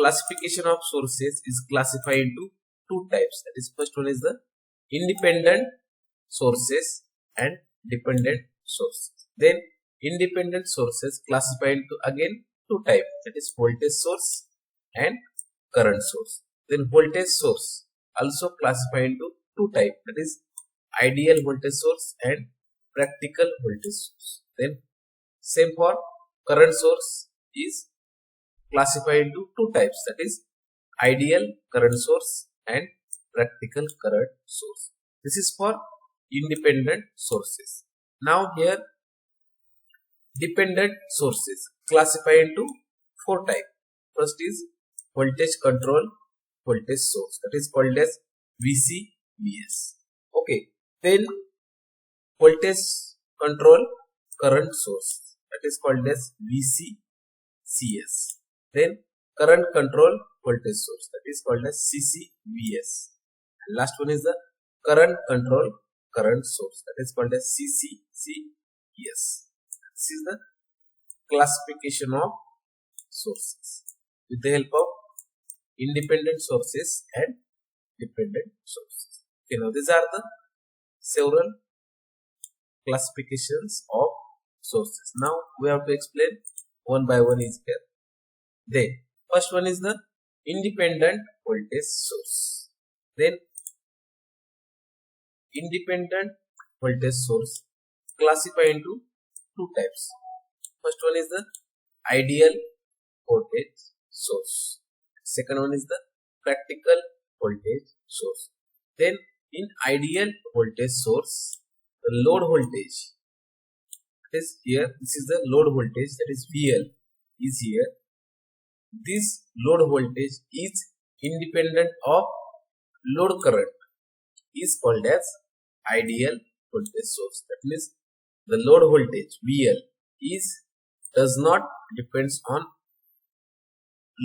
classification of sources is classified into two types. That is, first one is the independent sources and dependent sources. Then independent sources classified into again two types. That is voltage source and current source. Then voltage source also classified into two types. That is ideal voltage source and practical voltage source. Then same for current source is classified into two types. That is ideal current source and practical current source. This is for independent sources. Now here dependent sources classified into four types. First is voltage control voltage source, that is called as VCVS. Okay, then voltage control current source, that is called as VCCS. Then current control voltage source, that is called as CCVS. And last one is the current control current source, that is called as CCCS. This is the classification of sources with the help of independent sources and dependent sources. Okay, now these are the several classifications of sources. Now we have to explain one by one each here. Then first one is the independent voltage source. Then independent voltage source classified into two types. First one is the ideal voltage source. Second one is the practical voltage source. Then in ideal voltage source, the load voltage is here. This is the load voltage, that is VL is here. This load voltage is independent of load current, is called as ideal voltage source. That means the load voltage VL does not depends on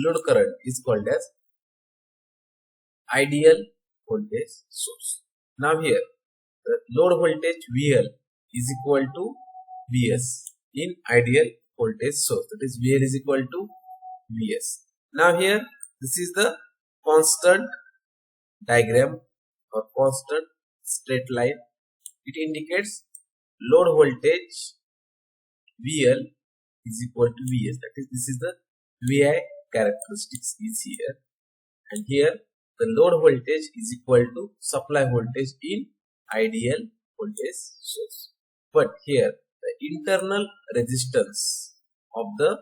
load current, is called as ideal voltage source. Now here the load voltage VL is equal to Vs in ideal voltage source, that is VL is equal to Vs. Now here this is the constant diagram or constant straight line. It indicates load voltage VL is equal to Vs, that is this is the Vi characteristics is here, and here the load voltage is equal to supply voltage in ideal voltage source. But here the internal resistance of the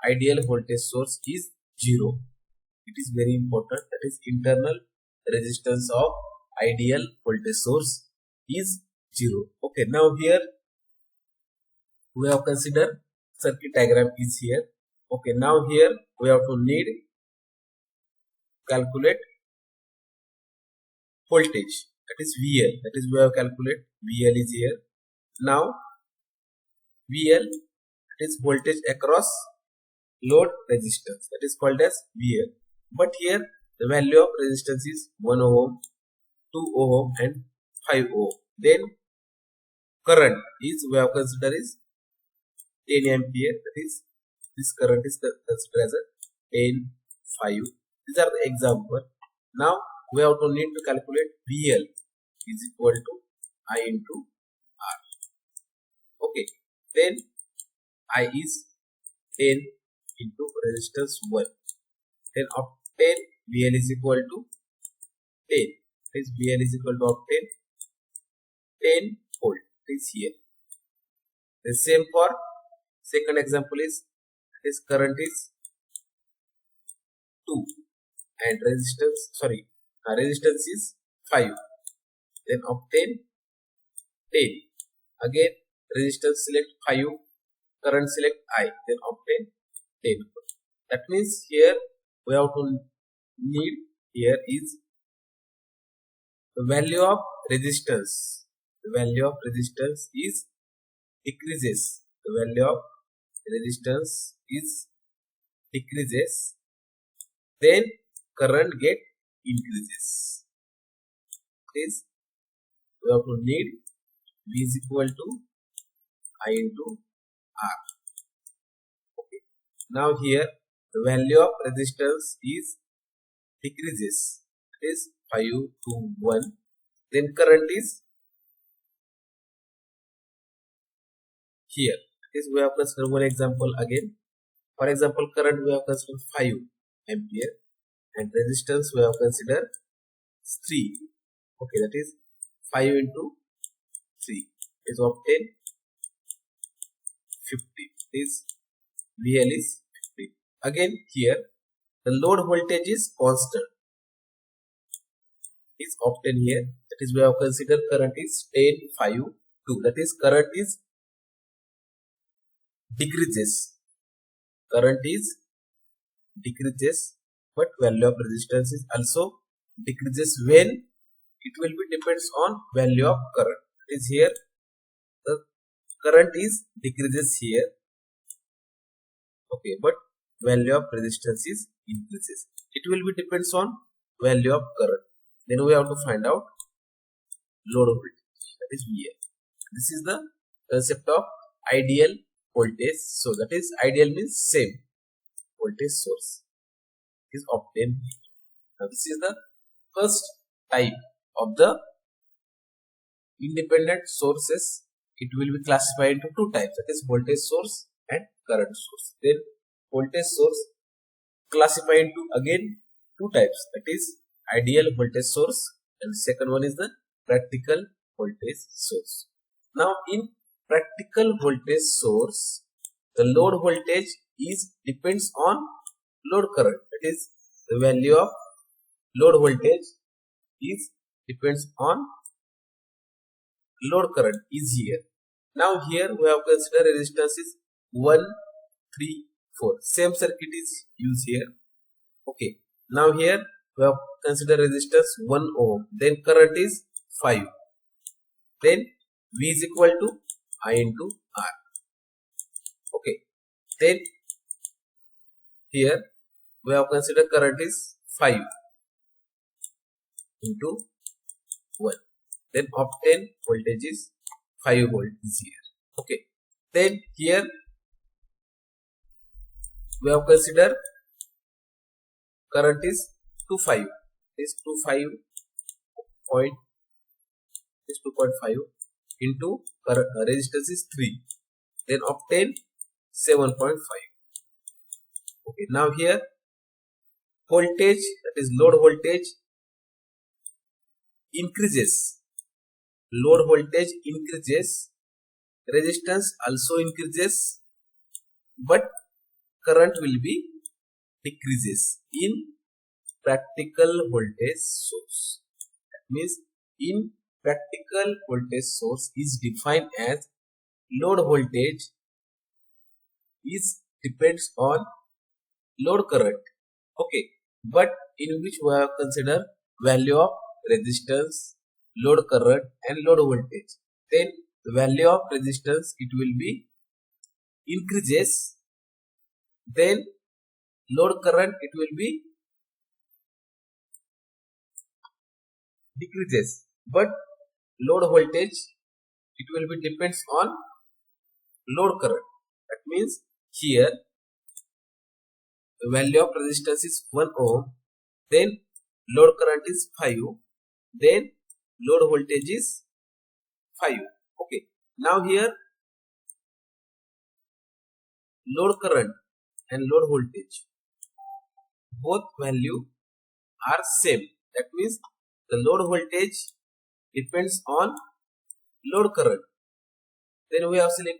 ideal voltage source is 0. It is very important, that is internal resistance of ideal voltage source is 0. Okay, now here we have considered circuit diagram is here. Okay, now here we have to need calculate voltage, that is VL, that is we have calculate VL is here. Now VL, that is voltage across load resistance, that is called as VL. But here the value of resistance is 1 ohm, 2 ohm and 5 ohm. Then current is we have considered is 10 ampere, that is this current is considered as a 10, 5. These are the example. Now we have to need to calculate VL is equal to I into R. Okay, then I is 10 into resistance 1. Then obtain VL is equal to 10. This VL is equal to obtain 10 volt is here. The same for second example is this current is 2 and resistance is 5. Then obtain 10. Again resistance select 5, current select I, then obtain 10. That means here we have to need here is the value of resistance. The value of resistance is decreases. The value of resistance is decreases. Then current get increases. This we have to need V is equal to I into R. Okay. Now here the value of resistance is decreases, it is 5 to 1. Then current is here. This we have considered one example again. For example, current we have considered 5 ampere and resistance we have considered 3. Okay, that is 5 into 3 is obtained 50. This VL is 50. Again here the load voltage is constant, is obtained here. That is we have considered current is 10, 5, 2. That is current is decreases. Current is decreases, but value of resistance is also decreases when it will be depends on value of current. It is here the current is decreases here. Okay, but value of resistance is increases. It will be depends on value of current. Then we have to find out load voltage, that is VL. This is the concept of ideal voltage. So that is ideal means same voltage source is obtained here. Now this is the first type of the independent sources. It will be classified into two types, that is voltage source and current source. Then voltage source classified into again two types, that is ideal voltage source and second one is the practical voltage source. Now in practical voltage source, the load voltage is depends on load current. That is the value of load voltage is depends on load current is here. Now here we have considered resistance is 1, 3, 4. Same circuit is used here. Okay. Now here we have considered resistance 1 ohm. Then current is 5. Then V is equal to I into R. Okay. Then here we have considered current is 5 into 1. Then obtain voltage is 5 volt is here. Okay. Then here we have considered current is 2.5. This 2.5 into resistance is 3. Then obtain 7.5. Okay. Now here voltage, that is load voltage, increases. Load voltage increases, resistance also increases, but current will be decreases in practical voltage source. That means in practical voltage source is defined as load voltage is depends on load current. Okay, but in which we have considered value of resistance, load current and load voltage. Then the value of resistance it will be increases, then load current it will be decreases, but load voltage it will be depends on load current. That means here the value of resistance is 1 ohm, then load current is 5, then load voltage is 5. Okay. Now here load current and load voltage both value are same. That means the load voltage depends on load current. Then we have select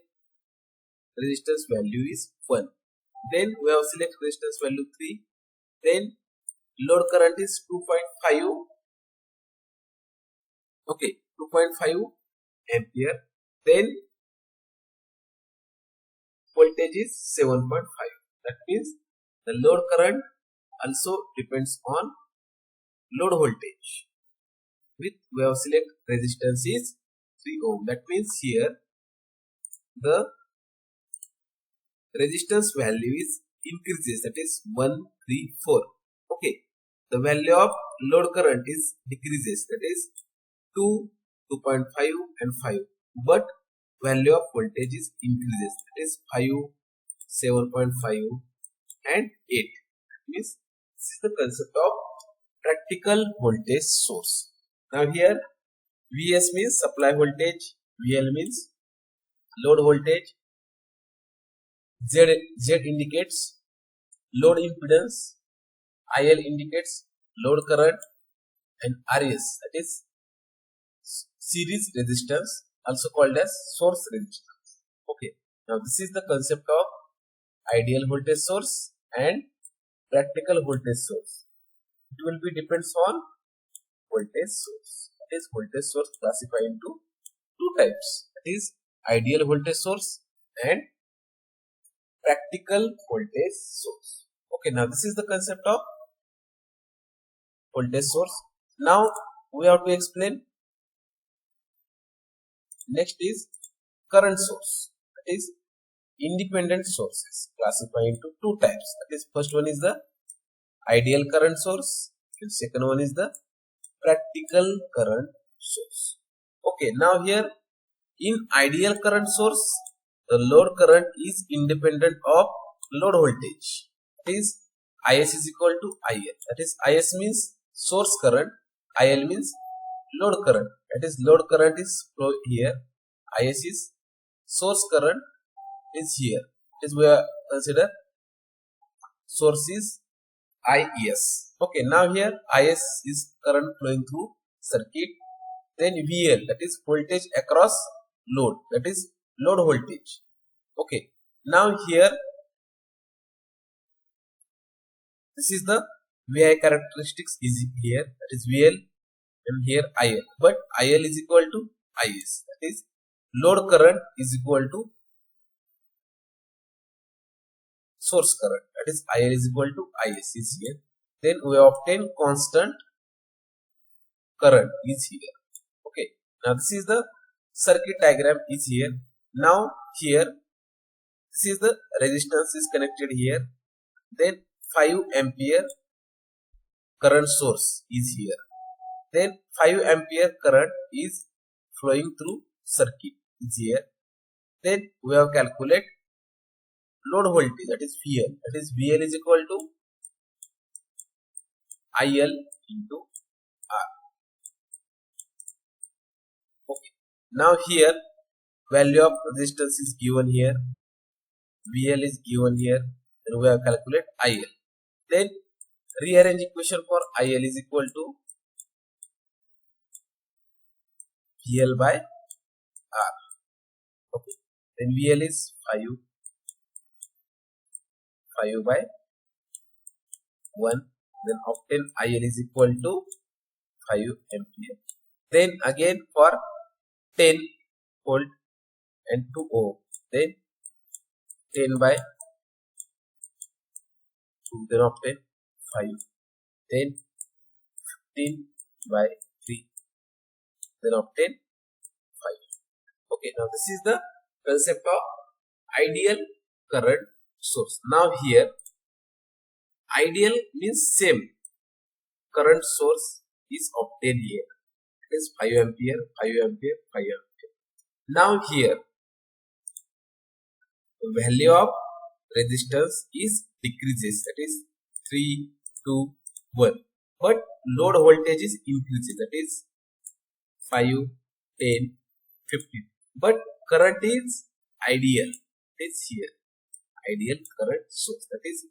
resistance value is 1. Then we have select resistance value 3. Then load current is 2.5. Okay, 2.5 ampere. Then voltage is 7.5. That means the load current also depends on load voltage. With we have select resistance is 3 ohm. That means here the resistance value is increases, that is 1, 3, 4. Okay. The value of load current is decreases, that is 2, 2.5 and 5. But value of voltage is increases, that is 5, 7.5, and 8. Means this is the concept of practical voltage source. Now here Vs means supply voltage, VL means load voltage, Z indicates load impedance, IL indicates load current, and RS, that is series resistance, also called as source resistance. Okay, now this is the concept of ideal voltage source and practical voltage source. It will be depends on voltage source. That is voltage source classified into two types. That is ideal voltage source and practical voltage source. Okay, now this is the concept of voltage source. Now we have to explain. Next is current source. That is independent sources classified into two types. That is first one is the ideal current source and second one is the practical current source. Okay, now here in ideal current source, the load current is independent of load voltage. That is Is is equal to IL. That is Is means source current, IL means load current. That is load current is flow here, Is is source current is here. Is we are consider source is IES. Okay, now here Is is current flowing through circuit. Then VL, that is voltage across load, that is load voltage. Okay, now here this is the VI characteristics is here, that is VL, and here IL, but IL is equal to Is, that is load current is equal to source current, that is IL is equal to Is is here. Then we obtain constant current is here. Okay, now this is the circuit diagram is here. Now here this is the resistance is connected here. Then 5 ampere current source is here. Then 5 ampere current is flowing through circuit is here. Then we have calculate load voltage, that is VL, that is VL is equal to IL into R. Okay, now here value of resistance is given here, VL is given here, then we have calculate IL. Then rearrange equation for IL is equal to VL by R. Okay, then VL is 5 by 1, then obtain IL is equal to 5 ampere. Then again for 10 volt and 2 ohm, then 10 by 2, then obtain 5, then 15 by 3, then obtain 5. Okay, now this is the concept of ideal current source. Now here ideal means same current source is obtained here. It is 5 ampere, 5 ampere, 5 ampere. Now here the value of resistance is decreases, that is 3, 2, 1. But load voltage is increases, that is 5, 10, 15. But current is ideal. It is here ideal current source, that is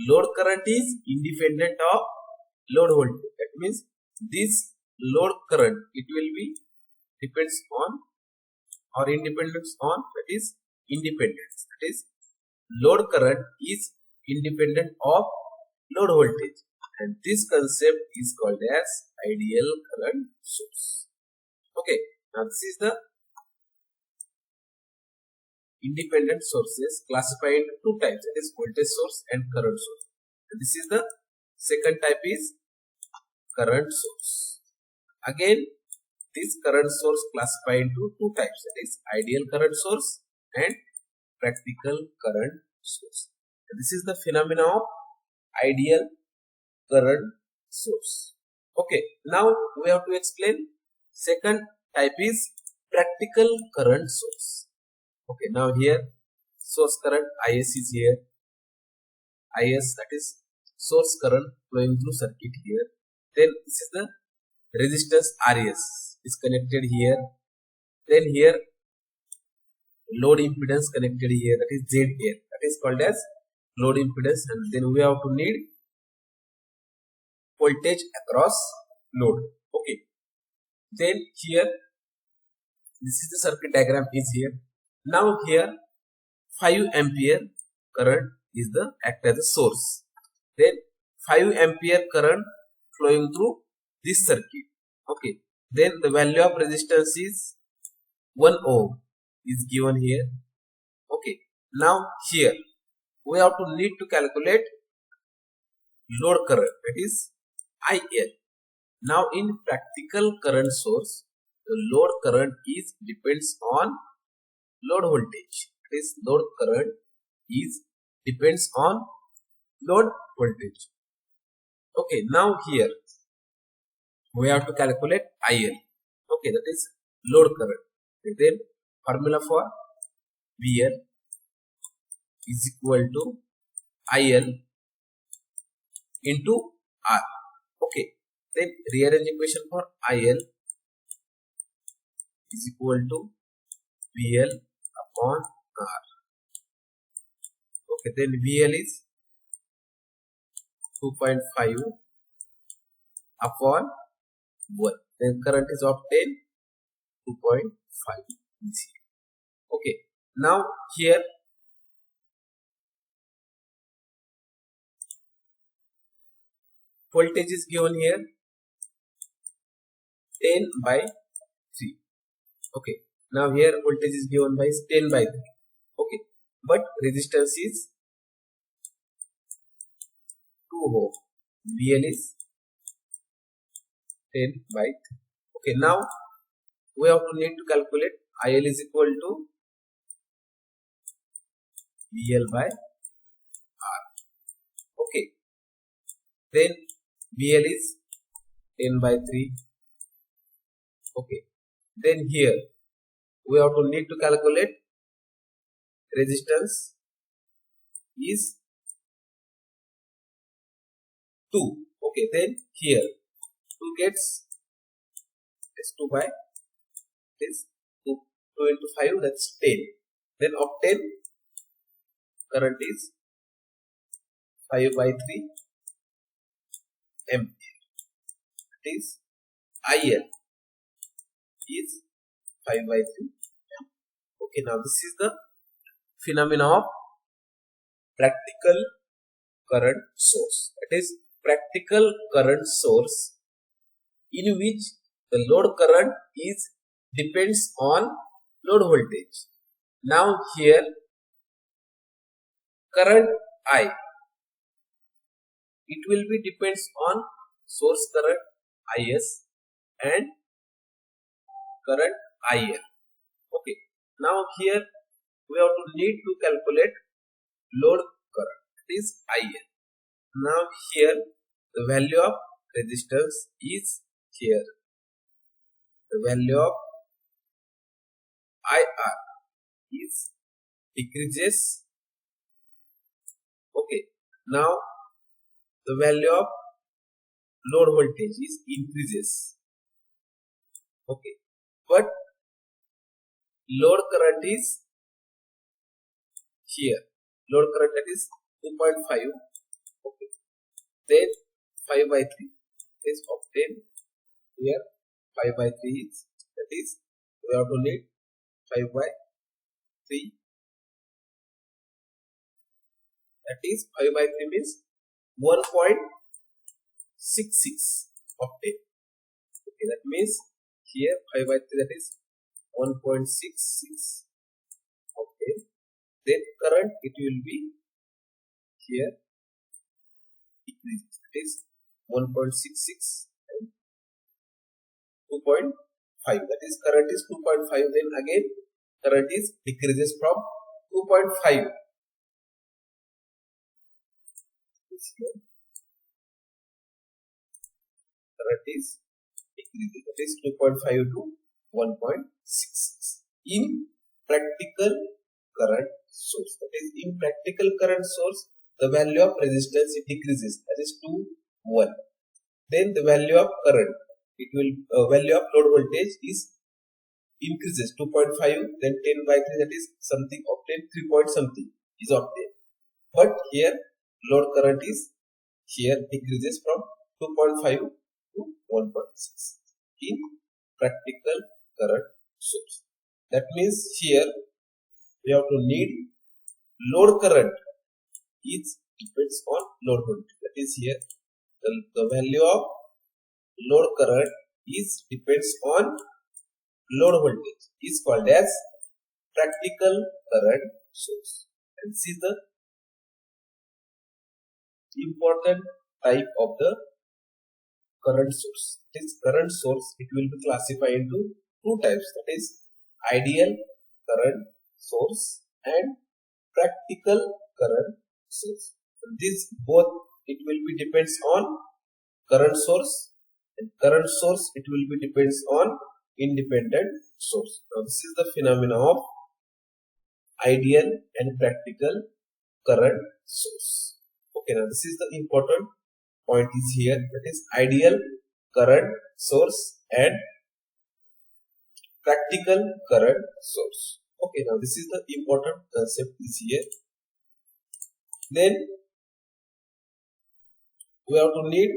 load current is independent of load voltage. That means this load current it will be depends on or independence on, that is independence, that is load current is independent of load voltage, and this concept is called as ideal current source. Okay, now this is the independent sources classified into two types, that is voltage source and current source. And this is the second type is current source. Again this current source classified into two types, that is ideal current source and practical current source. And this is the phenomena of ideal current source. Okay, now we have to explain second type is practical current source. Okay, now here source current Is is here, IS, that is source current flowing through circuit here. Then this is the resistance RS is connected here. Then here load impedance connected here, that is ZA, that is called as load impedance. And then we have to need voltage across load. Okay, then here this is the circuit diagram is here. Now here 5 ampere current is the act as a source. Then 5 ampere current flowing through this circuit. Okay, then the value of resistance is 1 ohm is given here. Okay, now here we have to need to calculate load current, that is IL. Now in practical current source, the load current is depends on load voltage. This load current is depends on load voltage. Okay, now here we have to calculate IL. Okay, that is load current. And then formula for VL is equal to IL into R. Okay, then rearrange equation for IL is equal to VL upon R. Okay, then VL is 2.5 upon 1. Then current is obtained 2.5 is here. Okay, now here voltage is given here 10 by 3. Okay, now here voltage is given by 10 by 3. Okay, but resistance is 2 ohm. VL is 10 by 3. Okay, now we have to need to calculate IL is equal to VL by R. Okay, then VL is 10 by 3. Okay, then here we have to need to calculate resistance is 2. Okay, then here 2 gets is 2 by this 2 into 5, that's 10. Then obtain current is 5 by 3 ampere. That is IL is 5 by 3 ampere. Okay, now this is the phenomena of practical current source. That is practical current source in which the load current is depends on load voltage. Now here current I, it will be depends on source current IS and current IL. Okay, now here we have to need to calculate load current, that is IL. Now here the value of resistance is here. The value of IR is decreases. Okay, now the value of load voltage is increases. Okay, but load current is here. Load current, that is 2.5. Okay, then 5 by 3 is obtained here. 5 by 3 is, that is we have to need 5 by 3, that is 5 by 3 means 1.66 obtained. Okay, that means here 5 by 3, that is 1.66. Okay, then current it will be here decreases, that is 1.66 and 2.5, that is current is 2.5, then again current is decreases from 2.5. Current is decreases, that is 2.5 to 1.66 in practical current source. That is in practical current source the value of resistance it decreases, that is 2 1. Then the value of current, it will value of load voltage is increases 2.5, then 10 by 3, that is something obtained 3 point something is obtained. But here load current is here decreases from 2.5 to 1.6 in practical current source. That means here we have to need load current is depends on load voltage. That is here the value of load current is depends on load voltage is called as practical current source. And this is the important type of the current source. This current source, it will be classified into two types, that is ideal current source and practical current source. So this both it will be depends on current source, and current source it will be depends on independent source. Now this is the phenomena of ideal and practical current source. Okay, now this is the important point is here, that is ideal current source and practical current source. Okay, now this is the important concept is here. Then we have to need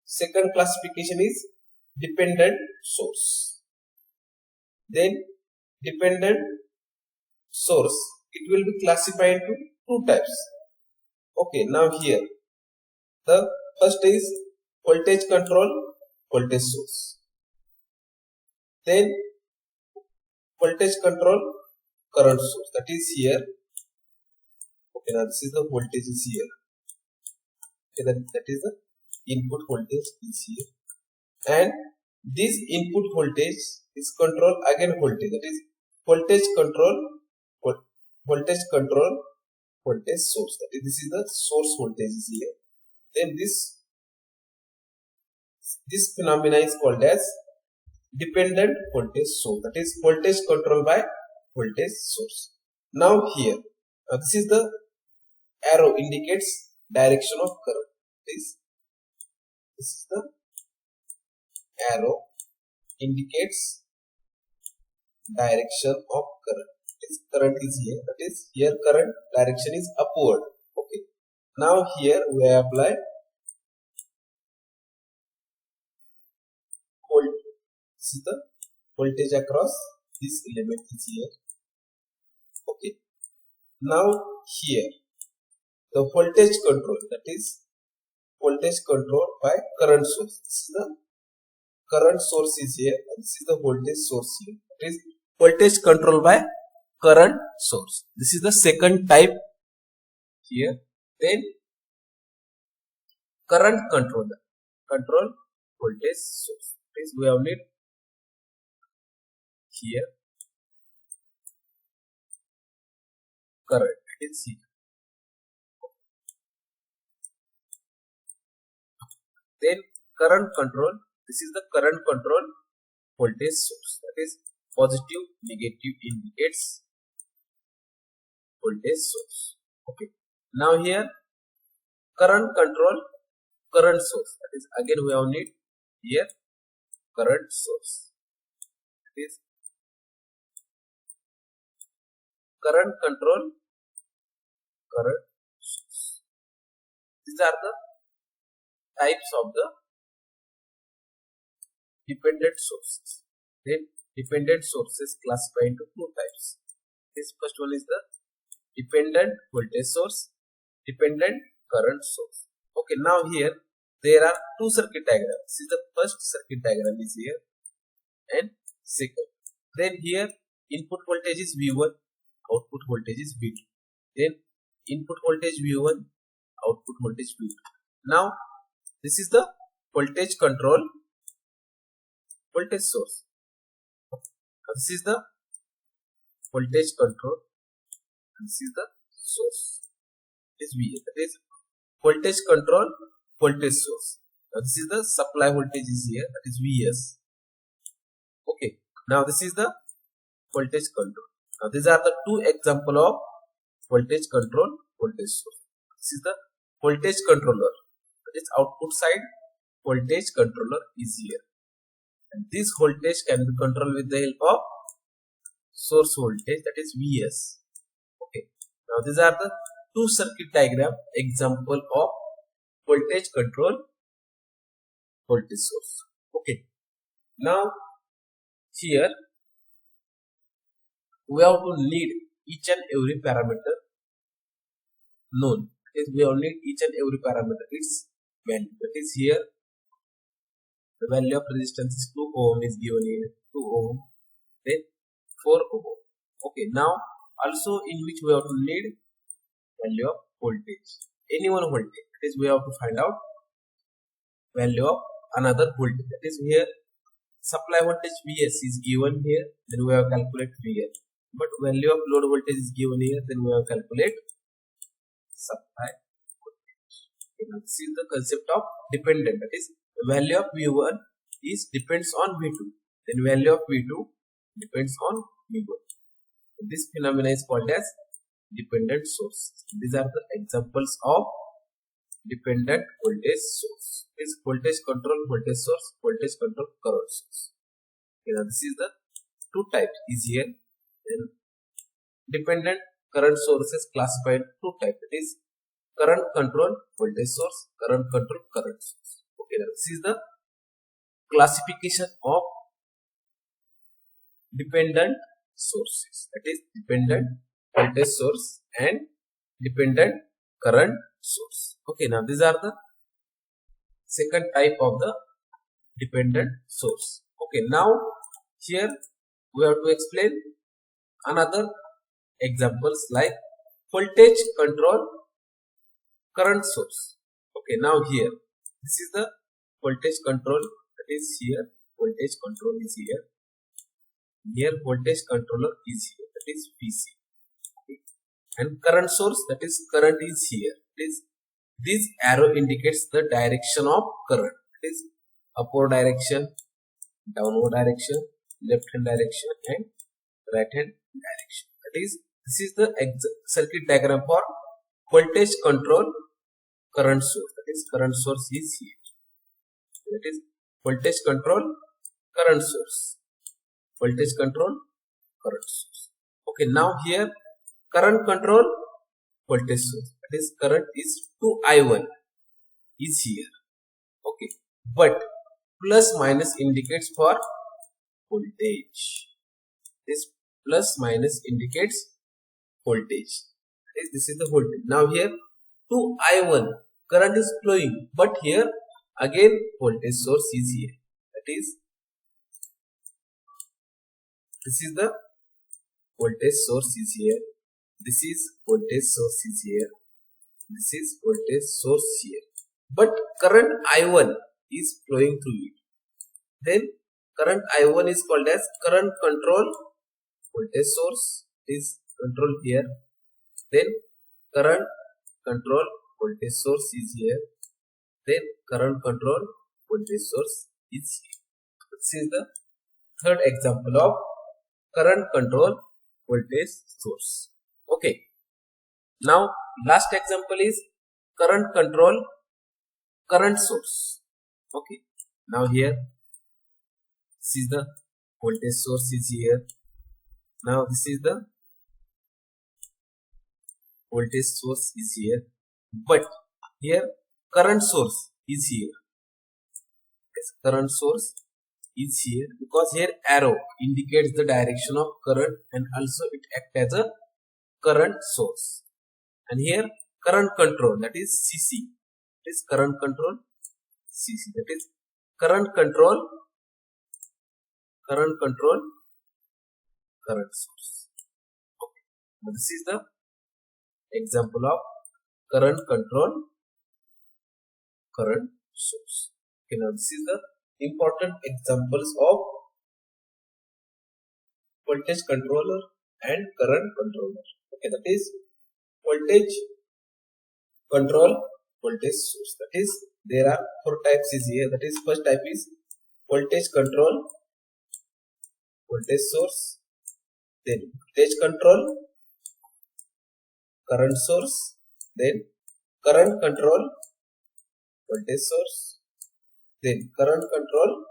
second classification is dependent source. Then dependent source, it will be classified into two types. Okay, now here the first is voltage control voltage source. Then voltage control current source, that is here. Okay, now this is the voltage is here. Okay, that is the input voltage is here, and this input voltage is control again voltage, that is voltage control voltage control voltage source, that is this is the source voltage is here. Then this phenomena is called as dependent voltage source, that is voltage control by voltage source. Now here this is the arrow indicates direction of current. This is the arrow indicates direction of current. This current is here, that is here current direction is upward. Okay, now here we apply voltage. This is the voltage across this element is here. Okay, now here the voltage control, that is voltage control by current source. This is the current source is here, and this is the voltage source here. That is voltage control by current source. This is the second type here. Then current control voltage source. Please we have need here current, it is here. Then current control, this is the current control voltage source, that is positive negative indicates voltage source. Okay, now here current control current source, that is again we have need here current source, that is current control current source. These are the types of the dependent sources. Then dependent sources classified into two types. This first one is the dependent voltage source, dependent current source. Okay, now here there are two circuit diagrams. This is the first circuit diagram is here and second. Then here input voltage is V1, output voltage is V2. Then input voltage V1, output voltage V2. Now this is the voltage control voltage source. This is the voltage control, and this is the source. This is VA, that is voltage control voltage source. Now this is the supply voltage is here, that is VS. Okay, now this is the voltage control. Now these are the two example of voltage control voltage source. This is the voltage controller. That is output side voltage controller is here. And this voltage can be controlled with the help of source voltage, that is Vs. Okay. Now these are the two circuit diagram example of voltage control voltage source. Okay. Now here we have to need each and every parameter known. We have need each and every parameter its value. That is here the value of resistance is 2 ohm is given here, 2 ohm, then 4 ohm. Okay, now also in which we have to need value of voltage, any one voltage. That is we have to find out value of another voltage. That is here supply voltage Vs is given here, then we have calculate Vl. But value of load voltage is given here, then we have calculate supply voltage. Okay, now this is the concept of dependent. That is the value of V1 is depends on V2, then value of V2 depends on V1. This phenomena is called as dependent source. These are the examples of dependent voltage source. This voltage control voltage source, voltage control current source. Okay, now this is the two types is here. Then dependent current sources classified two types. That is current control voltage source, current control current source. Okay, now this is the classification of dependent sources. That is dependent voltage source and dependent current source. Okay, now these are the second type of the dependent source. Okay, now here we have to explain another examples like voltage control current source. Okay, now here this is the voltage control, that is here voltage control is here. Here voltage controller is here, that is Vc. Okay. And current source, that is current is here. This arrow indicates the direction of current. It is upward direction, downward direction, left hand direction and right hand direction. That is, this is the circuit diagram for voltage control current source. That is current source is here. That is voltage control current source. Voltage control current source. Okay, now here current control voltage source. That is current is 2I1 is here. Okay, but plus minus indicates for voltage. This plus minus indicates voltage. This is the voltage. Now here 2I1 current is flowing, but here again voltage source is here. That is, this is the voltage source is here. This is voltage source is here. This is voltage source here. But current I1 is flowing through it. Then current I1 is called as current control voltage source is controlled here. Then current control voltage source is here. Then current control voltage source is here. This is the third example of current control voltage source. Okay. Now last example is current control current source. Okay. Now here this is the voltage source is here. Now this is the voltage source is here. But here current source is here. Yes, current source is here because here arrow indicates the direction of current and also it acts as a current source. And here current control, that is CC. It is current control CC. That is current control current source. Okay. Now this is the example of current control current source. Okay, now this is the important examples of voltage controller and current controller. Okay, that is voltage control voltage source. That is, there are four types is here. That is, first type is voltage control voltage source, then voltage control current source, then current control voltage source, then current control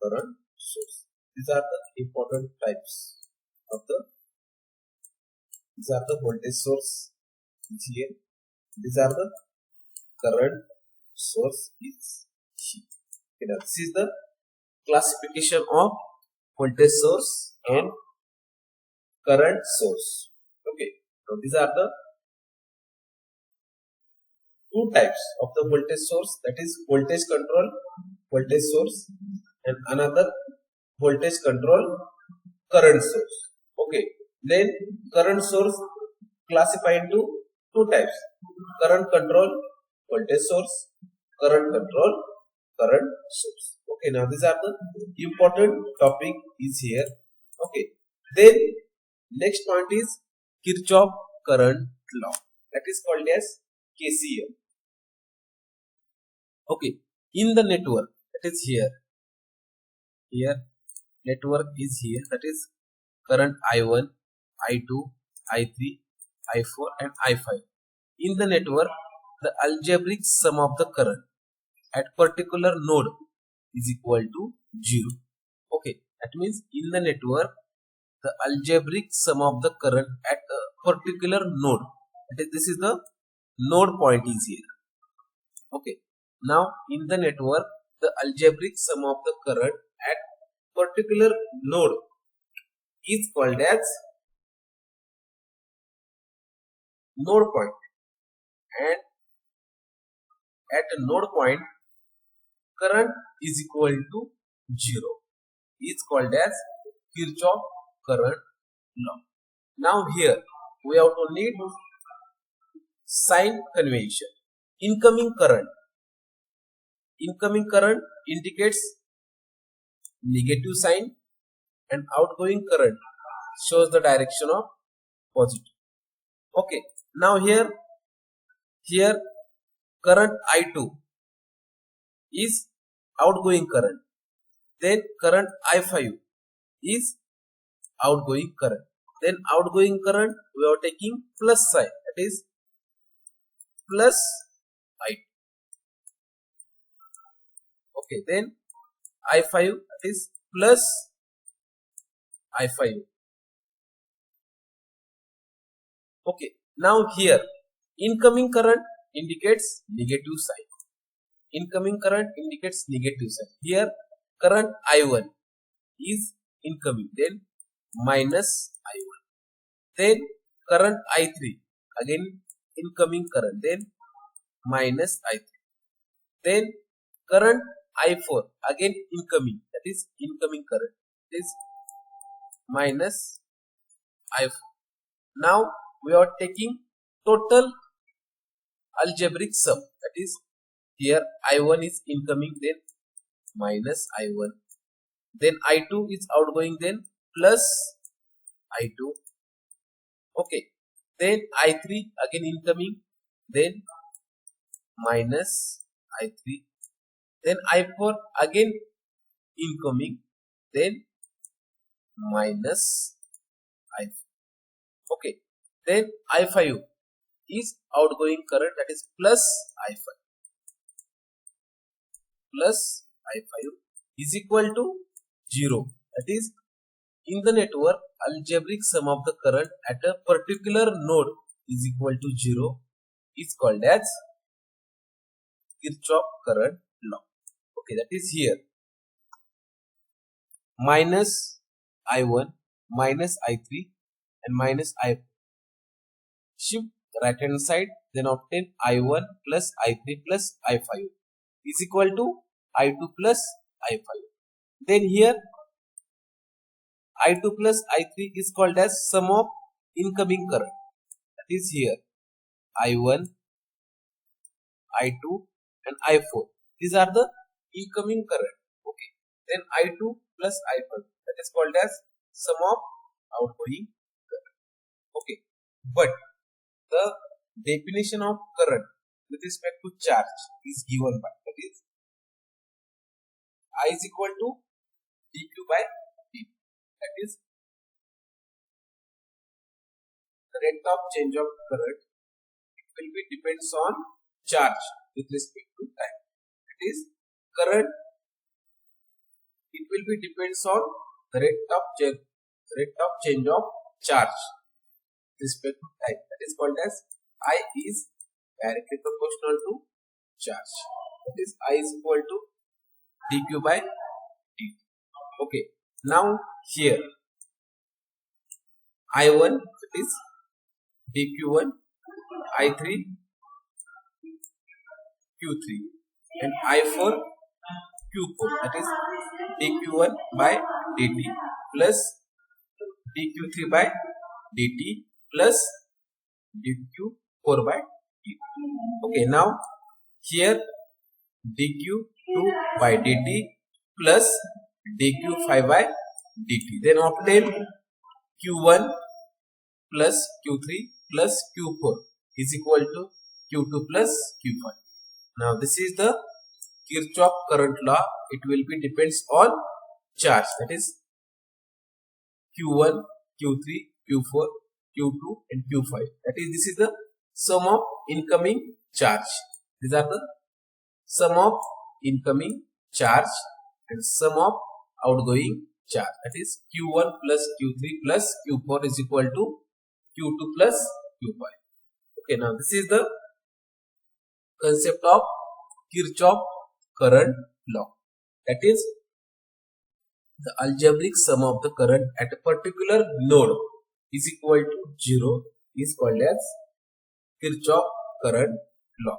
current source. These are the important types of these are the voltage source is here. These are the current source is here. Okay, now this is the classification of voltage source and current source. Okay, now these are the two types of the voltage source, that is voltage control voltage source and another voltage control current source. Okay, then current source classified into two types: current control voltage source, current control current source. Okay, now these are the important topic is here. Okay, then next point is Kirchhoff current law, that is called as KCL. Okay, in the network, that is here network is here, that is current I1, I2, I3, I4 and I5. In the network, the algebraic sum of the current at particular node is equal to 0. Okay, that means in the network, the algebraic sum of the current at a particular node, this is the node point is here. Okay, now in the network, the algebraic sum of the current at particular node is called as node point, and at a node point current is equal to 0 is called as Kirchhoff current law. Now here we have to need sign convention. Incoming current indicates negative sign and outgoing current shows the direction of positive. Okay, now here current I2 is outgoing current, then current I5 is outgoing current, then outgoing current we are taking plus sign, that is plus I2. Okay, then I5, that is plus I5. Okay, now here incoming current indicates negative sign. Incoming current indicates negative sign. Here current I1 is incoming, then minus I1. Then current I3, again incoming current, then minus I3. Then current I4, again incoming, that is incoming current, is minus I4. Now we are taking total algebraic sum, that is here I1 is incoming, then minus I1, then I2 is outgoing, then plus I2. Okay, then I3 again incoming, then minus I3, then I4 again incoming, then minus I4. Okay, then I5 is outgoing current, that is plus I5. Plus I5 is equal to 0. That is, in the network, algebraic sum of the current at a particular node is equal to 0 is called as Kirchhoff current law. Okay, that is here minus I1, minus I3 and minus I4. Shift right hand side, then obtain I1 plus I3 plus I5 is equal to I2 plus I5. Then here I2 plus I3 is called as sum of incoming current. That is here I1, I2 and I4. These are the incoming current. Okay. Then I2 plus I5, that is called as sum of outgoing current. Okay. But the definition of current with respect to charge is given by, that is I is equal to dq by dt. That is the rate of change of current will be depends on charge with respect to time. It is current. It will be depends on the rate of change of charge with respect to time. That is called as I is directly proportional to charge. That is I is equal to dq by dt. Okay. Now here I1 is dq1, I3 q3 and I4 q4. That is dq1 by dt plus dq3 by dt plus dq4 by dt. Okay, now here dq2 by dt plus dq5 by dt. Then obtain q1 plus q3 plus q4 is equal to q2 plus q5. Now this is the Kirchhoff current law. It will be depends on charge, that is q1, q3, q4, q2 and q5. That is, this is the sum of incoming charge. These are the sum of incoming charge and sum of outgoing charge. That is q1 plus q3 plus q4 is equal to q2 plus q5. Okay, now this is the concept of Kirchhoff current law. That is, the algebraic sum of the current at a particular node is equal to 0 is called as Kirchhoff current law.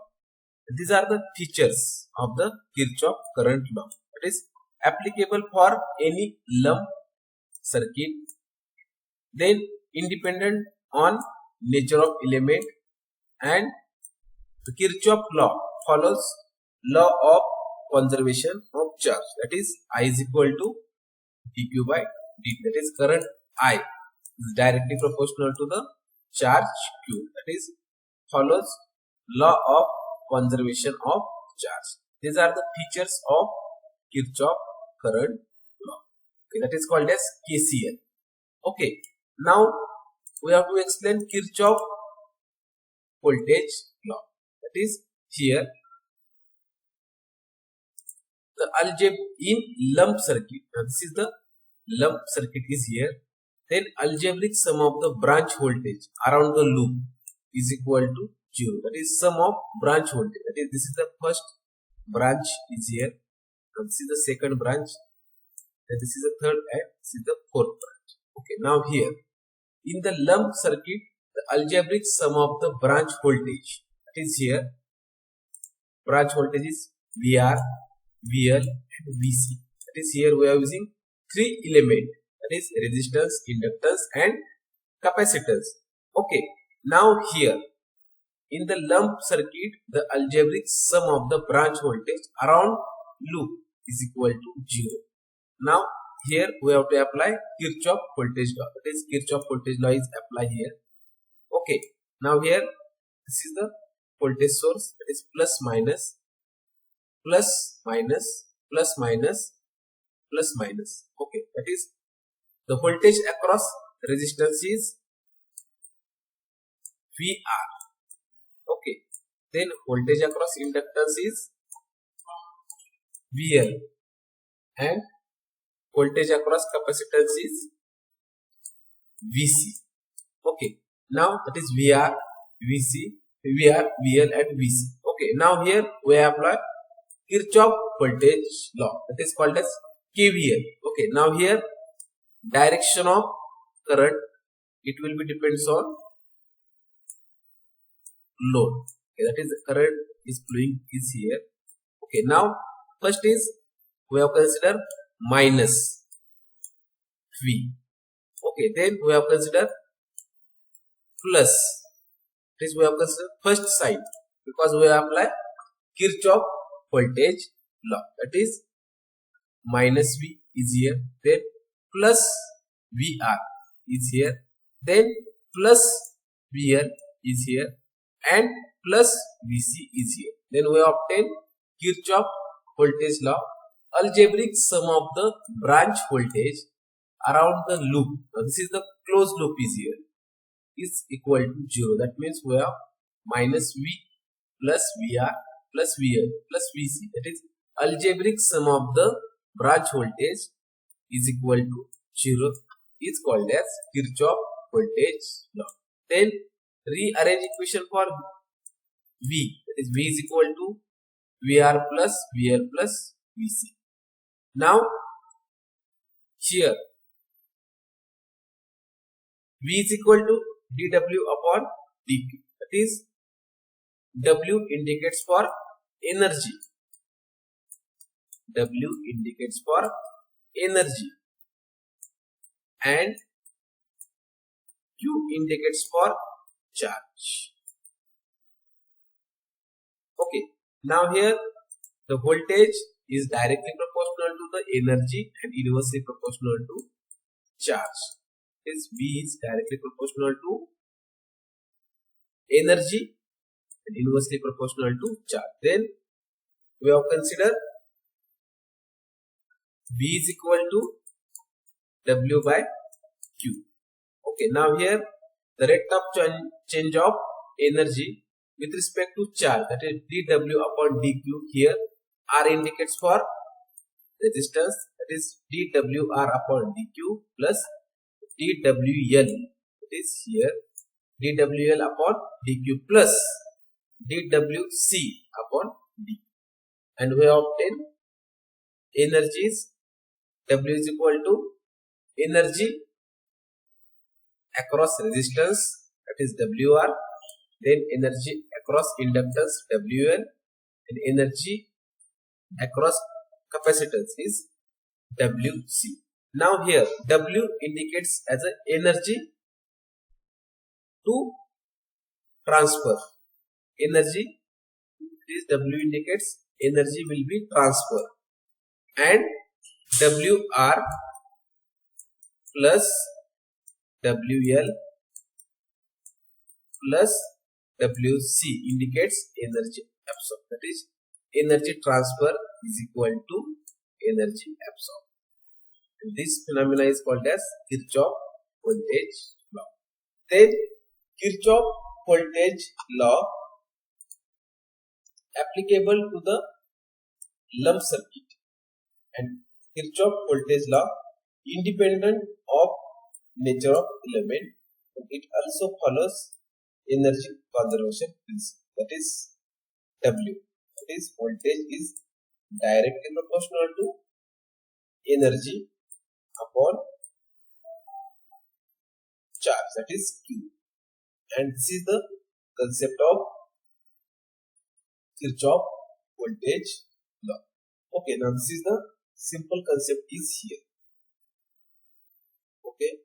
These are the features of the Kirchhoff current law. It is applicable for any lump circuit, then independent on nature of element, and the Kirchhoff law follows law of conservation of charge. That is I is equal to dq by dt. That is current I is directly proportional to the charge q. That is follows law of conservation of charge. These are the features of Kirchhoff current law. Okay, that is called as KCL. Okay, now we have to explain Kirchhoff voltage law. That is here the algebra in lump circuit. Now this is the lump circuit is here. Then algebraic sum of the branch voltage around the loop is equal to 0. That is sum of branch voltage. That is, this is the first branch is here. Now this is the second branch. And this is the third and this is the fourth branch. Okay, now here in the lump circuit, the algebraic sum of the branch voltage, that is here branch voltage is VR, VL and VC. That is, here we are using three elements, that is resistance, inductance and capacitance. Okay, now here in the lump circuit, the algebraic sum of the branch voltage around loop is equal to 0. Now here we have to apply Kirchhoff voltage law. That is, Kirchhoff voltage law is applied here. Okay, now here this is the voltage source, that is plus minus plus minus plus minus plus minus. Okay, that is the voltage across resistance is VR. Okay, then voltage across inductance is VL and voltage across capacitance is VC. Okay, now that is VR, VC, VR, VL and VC. Okay, now here we apply Kirchhoff voltage law, that is called as KVL. Okay, now here direction of current, it will be depends on load. Okay, that is the current is flowing is here. Okay, now first is we have consider minus V. Okay, then we have consider plus. That is, we have consider first sign because we apply Kirchhoff voltage law. That is minus V is here, then plus VR is here, then plus VL is here and plus VC is here. Then we obtain Kirchhoff voltage law. Algebraic sum of the branch voltage around the loop, now this is the closed loop is here, is equal to 0. That means we have minus V plus VR plus VL plus VC. That is algebraic sum of the branch voltage is equal to 0 is called as Kirchhoff voltage law. Then rearrange equation for V. That is V is equal to VR plus VL plus VC. Now here V is equal to dW upon dQ. That is W indicates for energy. W indicates for energy and Q indicates for charge. Okay. Now here the voltage is directly proportional to the energy and inversely proportional to charge. This V is directly proportional to energy and inversely proportional to charge. Then we have considered V is equal to W by Q. Okay, now here the rate of change of energy with respect to charge, that is dW upon dQ. Here R indicates for resistance, that is dWR upon dQ plus dWL, that is here dWL upon dQ plus dWC upon dQ, and we obtain energies. W is equal to energy across resistance, that is WR, then energy across inductance WL, and energy across capacitance is WC. Now here W indicates as an energy to transfer. Energy, this W indicates energy will be transferred, and WR plus WL plus WC indicates energy absorbed. That is energy transfer is equal to energy absorbed. And this phenomena is called as Kirchhoff voltage law. Then Kirchhoff voltage law applicable to the lump circuit, and Kirchhoff voltage law independent of nature of element. It also follows energy conservation principle, that is W. That is voltage is directly proportional to energy upon charge, that is Q. And this is the concept of Kirchhoff voltage law. Okay, now this is the simple concept is here. Okay.